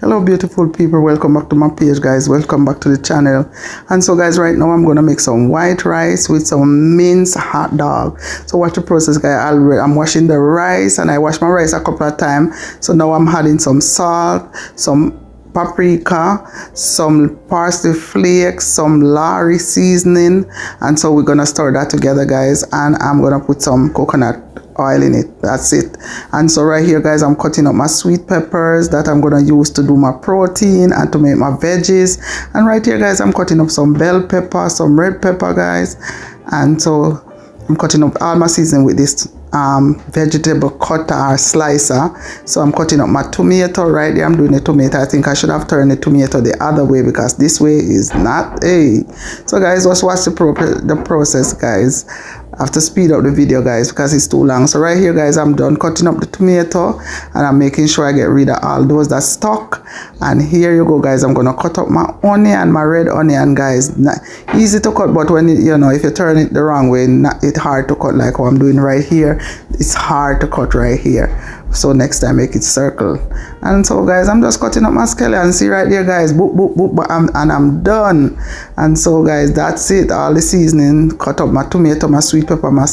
Hello beautiful people, welcome back to my page guys, welcome back to the channel. And so guys, right now I'm gonna make some white rice with some mince hot dog. So watch the process guys. I'm washing the rice, and I wash my rice a couple of times. So now I'm adding some salt, some paprika, some parsley flakes, some Lari seasoning, and so we're gonna stir that together guys, and I'm gonna put some coconut oil in it. That's it. And so right here guys, I'm cutting up my sweet peppers that I'm gonna use to do my protein and to make my veggies. And right here guys, I'm cutting up some bell pepper, some red pepper guys, and so I'm cutting up all my seasoning with this vegetable cutter or slicer. So I'm cutting up my tomato right there. I'm doing a tomato. I think I should have turned the tomato the other way because this way is not a. So guys, just watch the process guys. I have to speed up the video guys because it's too long. So right here guys, I'm done cutting up the tomato, and I'm making sure I get rid of all those that stuck. And here you go guys, I'm gonna cut up my onion, my red onion guys. Not easy to cut, but when you know, if you turn it the wrong way, it's hard to cut like what I'm doing right here. It's hard to cut right here. So next time make it circle. And so guys, I'm just cutting up my scallion. See right there guys, boop boop boop, and I'm done. And so guys, that's it. All the seasoning, cut up my tomato, my sweet pepper, my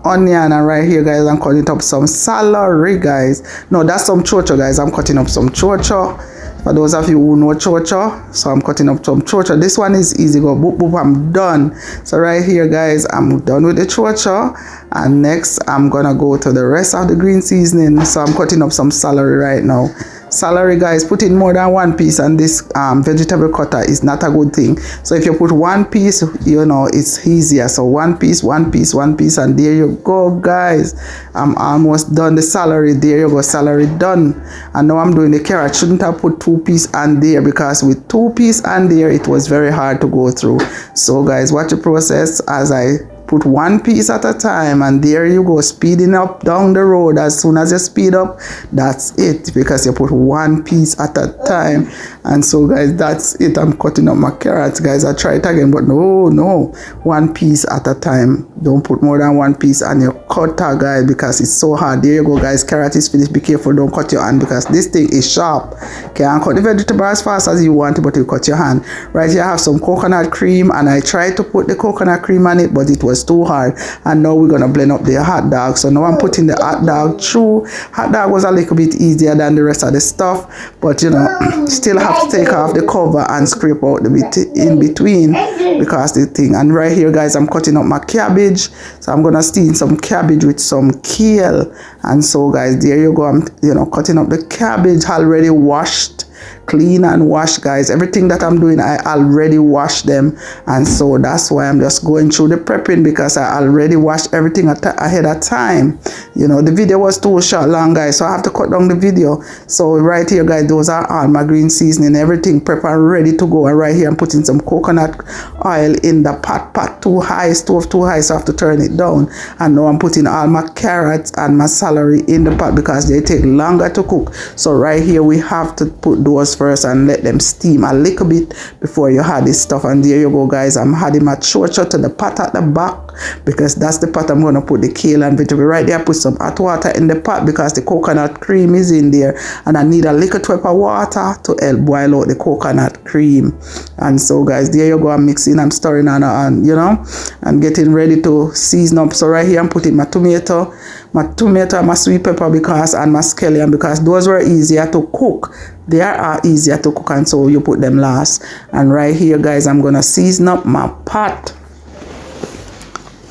onion, and right here guys, I'm cutting up some celery guys. No, that's some chocho guys. I'm cutting up some chocho. For those of you who know chocho, so I'm cutting up some chocho. This one is easy, go boop boop, I'm done. So right here guys, I'm done with the chocho, and next I'm gonna go to the rest of the green seasoning. So I'm cutting up some celery right now. Celery guys, putting more than one piece on this vegetable cutter is not a good thing. So if you put one piece, you know, it's easier. So one piece, one piece, one piece, and there you go guys. I'm almost done the celery. There you go, celery done. And now I'm doing the carrot. Shouldn't have put 2 pieces on there because with 2 pieces on there it was very hard to go through. So guys, watch the process as I put 1 piece at a time, and there you go, speeding up down the road. As soon as you speed up, that's it, because you put 1 piece at a time. And so guys, that's it. I'm cutting up my carrots guys. I try it again, but no, 1 piece at a time. Don't put more than 1 piece on your cutter guys, because it's so hard. There you go guys, carrot is finished. Be careful, don't cut your hand because this thing is sharp. Can't cut the vegetable as fast as you want, but you cut your hand. Right here I have some coconut cream, and I tried to put the coconut cream on it, but it was too hard. And now we're gonna blend up the hot dog. So now I'm putting the hot dog through. Hot dog was a little bit easier than the rest of the stuff, but you know, still have to take off the cover and scrape out the bit in between because the thing. And right here guys, I'm cutting up my cabbage. So I'm gonna steam some cabbage with some kale. And so guys, there you go, I'm cutting up the cabbage already washed, clean and wash guys. Everything that I'm doing, I already washed them, and so that's why I'm just going through the prepping, because I already washed everything ahead of time. You know, the video was too short long guys, so I have to cut down the video. So right here guys, those are all my green seasoning, everything prepped and ready to go. And right here I'm putting some coconut oil in the pot too high, stove too high, so I have to turn it down. And now I'm putting all my carrots and my celery in the pot because they take longer to cook. So right here we have to put those first and let them steam a little bit before you add this stuff. And there you go guys, I'm adding my chocho to the pot at the back, because that's the pot I'm going to put the kale and vegetable. Right there I put some hot water in the pot because the coconut cream is in there, and I need a little drop of water to help boil out the coconut cream. And so guys, there you go, I'm mixing, I'm stirring, and you know, I'm getting ready to season up. So right here I'm putting my tomato, my sweet pepper because, and my scallion, because those were easier to cook. They are easier to cook, and so you put them last. And right here guys, I'm gonna season up my pot.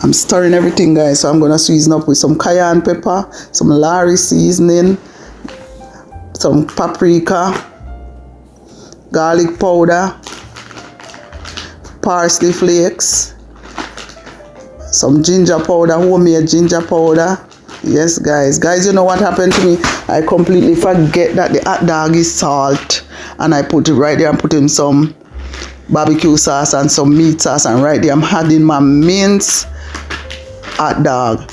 I'm stirring everything guys, so I'm gonna season up with some cayenne pepper, some Lari seasoning, some paprika, garlic powder, parsley flakes, some ginger powder, homemade ginger powder. Yes guys, you know what happened to me? I completely forget that the hot dog is salt, and I put it right there. I'm putting some barbecue sauce and some meat sauce, and right there I'm adding my mince hot dog.